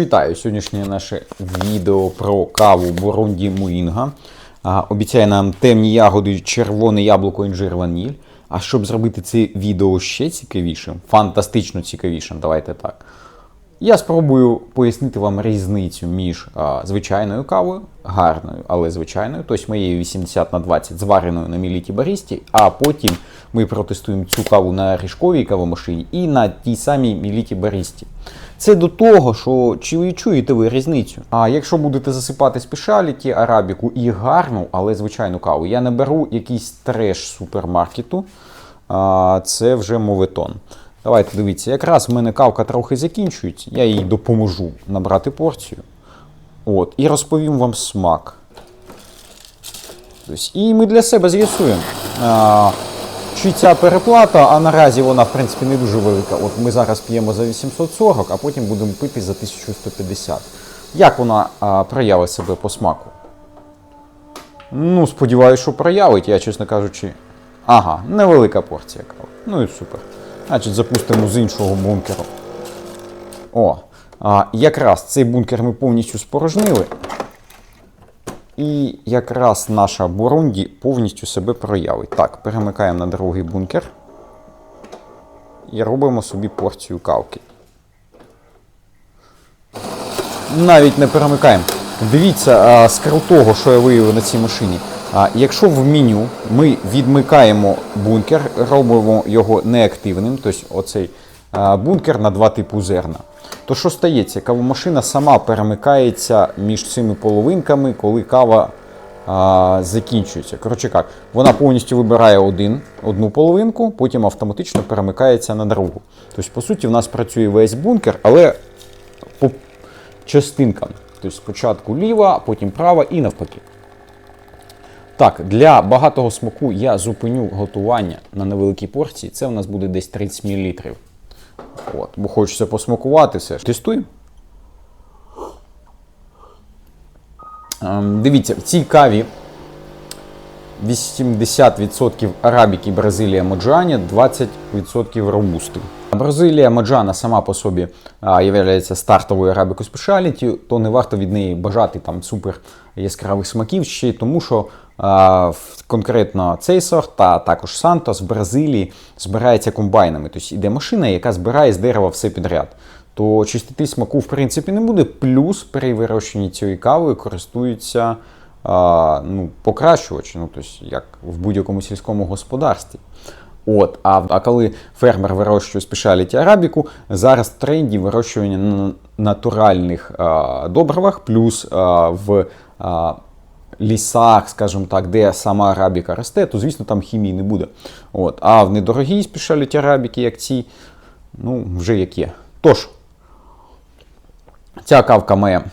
Вітаю! Сьогоднішнє наше відео про каву Бурунді Муїнга. Обіцяє нам темні ягоди, червоне яблуко, інжир, ваніль. А щоб зробити це відео ще цікавішим, фантастично цікавішим, давайте так. Я спробую пояснити вам різницю між звичайною кавою, гарною, але звичайною, тобто моєю 80/20 звареною на Меліті Барісті, а потім ми протестуємо цю каву на ріжковій кавомашині і на тій самій Меліті Барісті. Це до того, що чи ви чуєте ви різницю? А якщо будете засипати спешаліті, арабіку і гарну, але звичайну каву, я не беру якийсь треш супермаркету, це вже моветон. Давайте дивіться, якраз в мене кавка трохи закінчується, я їй допоможу набрати порцію. От, і розповім вам смак. Тобто, і ми для себе з'ясуємо, чи ця переплата, а наразі вона, в принципі, не дуже велика. От ми зараз п'ємо за 840, а потім будемо пити за 1150. Як вона проявить себе по смаку? Ну, сподіваюся, що проявить, я, чесно кажучи, ага, невелика порція кави. Ну і супер. Значить, запустимо з іншого бункеру. О, якраз цей бункер ми повністю спорожнили. І якраз наша Бурунді повністю себе проявить. Так, перемикаємо на другий бункер. І робимо собі порцію кавки. Навіть не перемикаємо. Дивіться, з крутого, що я виявив на цій машині. Якщо в меню ми відмикаємо бункер, робимо його неактивним, тобто оцей бункер на два типу зерна, то що стається? Кавомашина сама перемикається між цими половинками, коли кава закінчується. Коротше як, вона повністю вибирає одну половинку, потім автоматично перемикається на другу. Тобто, по суті, в нас працює весь бункер, але по частинкам. Тобто спочатку ліва, потім права і навпаки. Так, для багатого смаку я зупиню готування на невеликій порції. Це у нас буде десь 30 мл. От, бо хочеться посмакувати все ж. Тестуємо. Дивіться, в цій каві 80% арабіки Бразилія Моджані, 20% робусти. Бразилія Моджана сама по собі є стартовою арабіко спешаліті, то не варто від неї бажати там супер яскравих смаків, ще й тому, що конкретно цей сорт, а також Сантос в Бразилії збирається комбайнами. Тобто йде машина, яка збирає з дерева все підряд. То чистоти смаку в принципі не буде, плюс при вирощенні цієї кави користуються покращувачі, тобто як в будь-якому сільському господарстві. От, а коли фермер вирощує спешаліті арабіку, зараз в тренді вирощування на натуральних добривах, плюс в лісах, скажімо так, де сама арабіка росте, то, звісно, там хімії не буде. От, а в недорогій спешаліті арабіки, як ці, вже як є. Тож, ця кавка має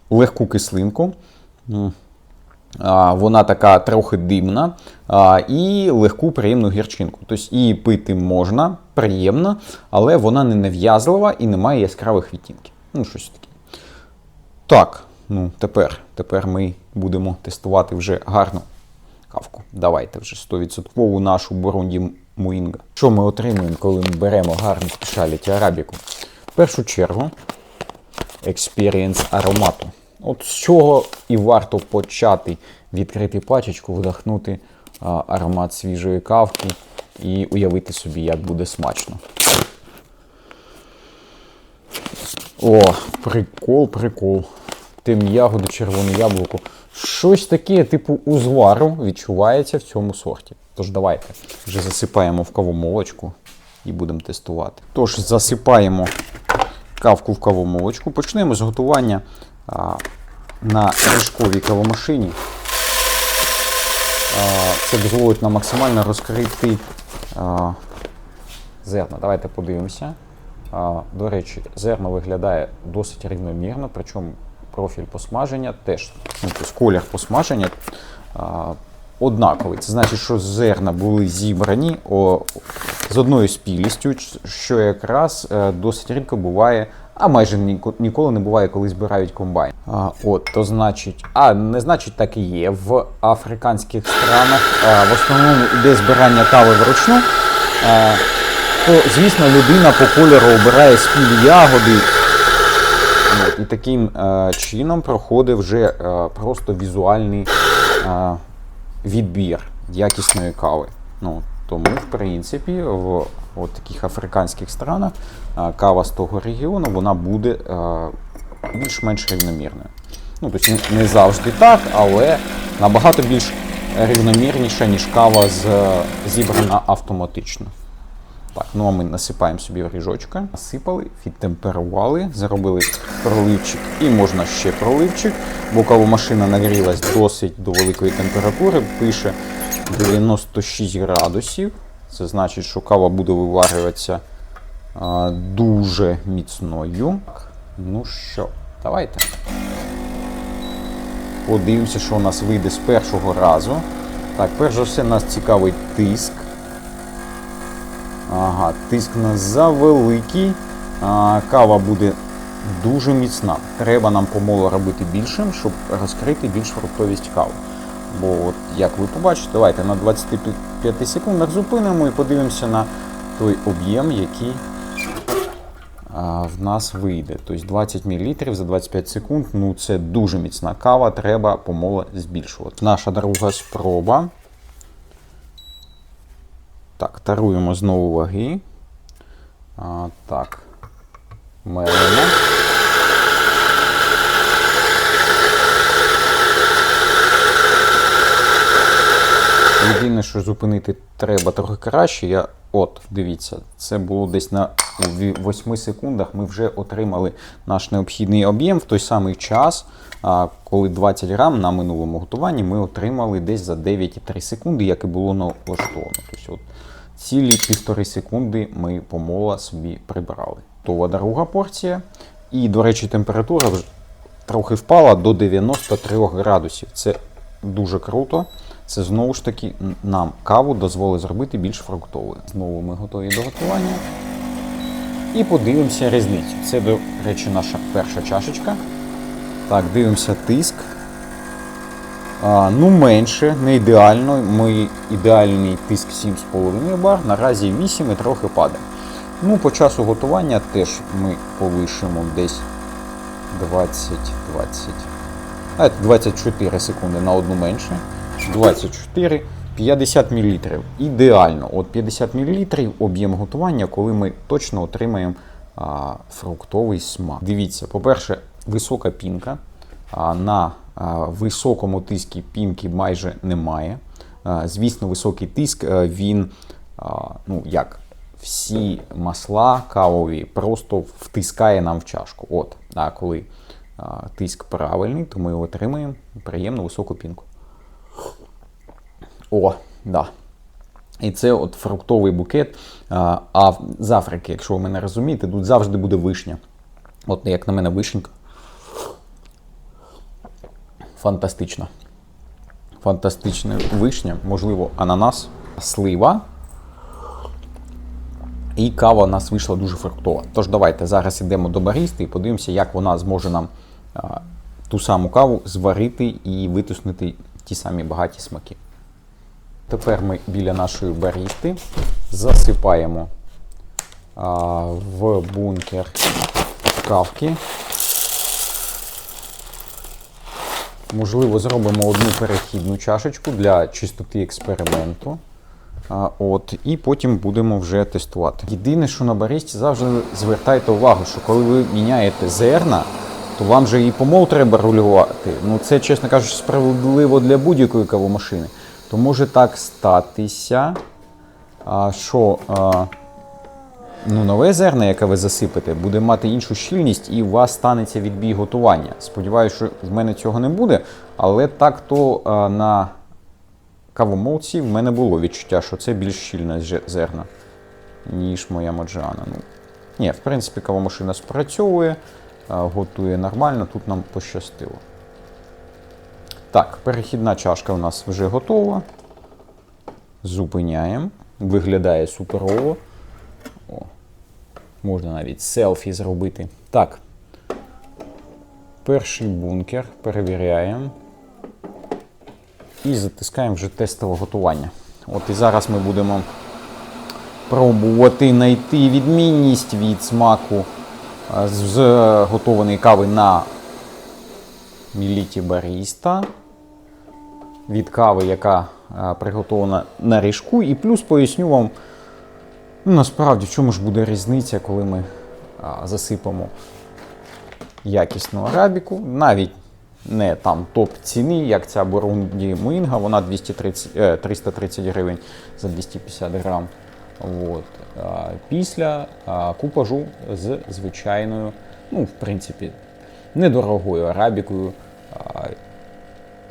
легку кислинку. Вона така трохи димна і легку приємну гірчинку. Тобто її пити можна, приємно, але вона не нав'язлива і не має яскравих відтінків. Щось таке. Так, тепер ми будемо тестувати вже гарну кавку. Давайте вже 100% нашу Бурунді Муїнга. Що ми отримуємо, коли ми беремо гарну спешаліті арабіку? В першу чергу, експірієнс аромату. От з чого і варто почати: відкрити пачечку, вдохнути аромат свіжої кавки і уявити собі, як буде смачно. О, прикол. Темні ягоди, червоне яблуко. Щось таке, типу узвару, відчувається в цьому сорті. Тож давайте вже засипаємо в кавомолочку і будемо тестувати. Тож засипаємо кавку в кавомолочку. Почнемо з готування на ріжковій кавомашині. Це дозволить нам максимально розкрити зерна. Давайте подивимося. До речі, зерно виглядає досить рівномірно, причому профіль посмаження теж, тобто колір посмаження однаковий. Це значить, що зерна були зібрані з одною спілістю, що якраз досить рідко буває, а майже ніколи не буває, коли збирають комбайн. То значить, не значить, так і є. В африканських странах в основному йде збирання кави вручну, то, звісно, людина по кольору обирає спілі ягоди, І таким чином проходить вже просто візуальний відбір якісної кави. Тому, в принципі, в таких африканських странах кава з того регіону вона буде більш-менш рівномірною. Тобто не завжди так, але набагато більш рівномірніша, ніж кава зібрана автоматично. Так, а ми насипаємо собі в ріжочка. Насипали, відтемперували, зробили проливчик і можна ще проливчик, бо кавомашина нагрілась досить до великої температури, пише 96 градусів. Це значить, що кава буде виварюватися дуже міцною. Ну що, давайте. Подивимося, що у нас вийде з першого разу. Так, перш за все, нас цікавить тиск. Ага, тиск у нас завеликий. Кава буде дуже міцна. Треба нам помолу робити більшим, щоб розкрити більш фруктовість кави. Бо, як ви побачите, давайте на 25 секундах зупинимо і подивимося на той об'єм, який в нас вийде. Тобто 20 мл за 25 секунд, це дуже міцна кава, треба помолу збільшувати. Наша друга спроба. Так, таруємо знову ваги. Так, мелимо. Єдине, що зупинити треба трохи краще. Дивіться, це було десь на 8 секундах. Ми вже отримали наш необхідний об'єм в той самий час, коли 20 грам на минулому готуванні ми отримали десь за 9,3 секунди, як і було налаштовано. Тобто, цілі 1,5 секунди ми помола собі прибрали. Готова друга порція. І, до речі, температура вже трохи впала до 93 градусів. Це дуже круто. Це знову ж таки нам каву дозволить зробити більш фруктовою. Знову ми готові до готування. І подивимося різницю. Це, до речі, наша перша чашечка. Так, дивимося тиск. Менше, не ідеально. Ідеальний тиск 7,5 бар, наразі 8 і трохи падає. По часу готування теж ми повишимо десь 24 секунди на одну менше. 24, 50 мл. Ідеально. 50 мл об'єм готування, коли ми точно отримаємо фруктовий смак. Дивіться, по-перше, висока пінка. На високому тиску пінки майже немає. Звісно, високий тиск, він, як всі масла кавові, просто втискає нам в чашку. А коли тиск правильний, то ми отримаємо приємну високу пінку. Да. І це фруктовий букет. А з Африки, якщо ви мене розумієте, тут завжди буде вишня. Як на мене, вишенька. Фантастично. Фантастична вишня, можливо, ананас, слива. І кава у нас вийшла дуже фруктова. Тож давайте зараз йдемо до баристи і подивимося, як вона зможе нам ту саму каву зварити і витиснути ті самі багаті смаки. Тепер ми біля нашої баристи засипаємо в бункер кавки. Можливо, зробимо одну перехідну чашечку для чистоти експерименту. І потім будемо вже тестувати. Єдине, що на баристі завжди звертайте увагу, що коли ви міняєте зерна, то вам же і помол треба регулювати. Це, чесно кажучи, справедливо для будь-якої кавомашини. То може так статися, що нове зерно, яке ви засипете, буде мати іншу щільність і у вас станеться відбій готування. Сподіваюся, що в мене цього не буде, але так-то на кавомолці в мене було відчуття, що це більш щільне зерно, ніж моя Моджіано. Ні, в принципі, кавомашина спрацьовує, готує нормально, тут нам пощастило. Так, перехідна чашка у нас вже готова. Зупиняємо. Виглядає суперово. Можна навіть селфі зробити. Так. Перший бункер перевіряємо. І затискаємо вже тестове готування. І зараз ми будемо пробувати знайти відмінність від смаку з готованої кави на Міліті Баріста. Від кави, яка приготовлена на ріжку. І плюс поясню вам, насправді, в чому ж буде різниця, коли ми засипемо якісну арабіку. Навіть не там топ ціни, як ця Бурунді Муїнга, вона 330 гривень за 250 грам. От. Після купажу з звичайною, в принципі, недорогою арабікою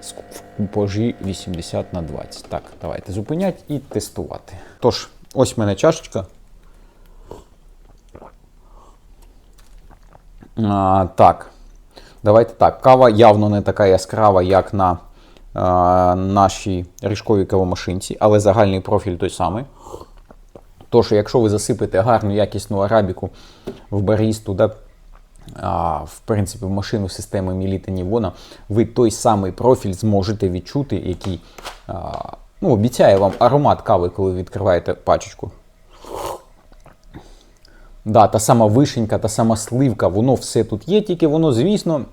в купажі 80/20. Так, давайте зупинять і тестувати. Тож, ось в мене чашечка. Так, давайте так. Кава явно не така яскрава, як на нашій ріжковій кавомашинці, але загальний профіль той самий. Тож, якщо ви засипете гарну якісну арабіку в барісту, в принципі, в машину системи Міліта Нівона, ви той самий профіль зможете відчути, який обіцяє вам аромат кави, коли ви відкриваєте пачечку. Та сама вишенька, та сама сливка, воно все тут є, тільки воно, звісно,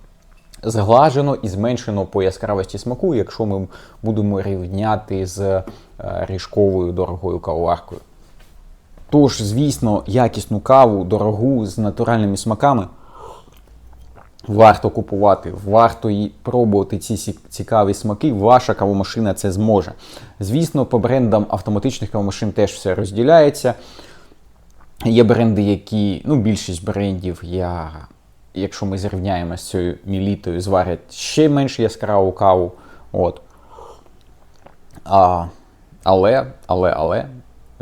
зглажено і зменшено по яскравості смаку, якщо ми будемо рівняти з ріжковою дорогою кавоваркою. Тож, звісно, якісну каву, дорогу, з натуральними смаками варто купувати, варто її пробувати ці цікаві смаки, ваша кавомашина це зможе. Звісно, по брендам автоматичних кавомашин теж все розділяється. Є бренди, які, більшість брендів, якщо ми зрівняємо з цією Мілітою, зварять ще менш яскраву каву. От. Але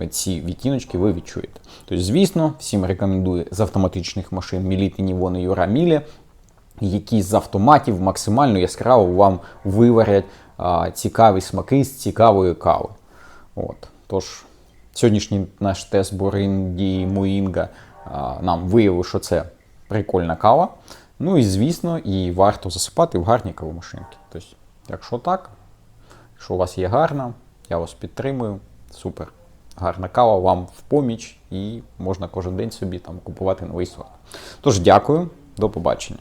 ці відтіночки ви відчуєте. Тобто, звісно, всім рекомендую з автоматичних машин Міліти Нівона і Юра Мілі, які з автоматів максимально яскраво вам виварять цікаві смаки з цікавої кави. От. Тож, сьогоднішній наш тест Бурунді Муїнга нам виявив, що це прикольна кава. І, звісно, і варто засипати в гарні кавомашинки. Тобто, якщо у вас є гарна, я вас підтримую, супер. Гарна кава вам в поміч і можна кожен день собі купувати новий сорт. Тож, дякую, до побачення.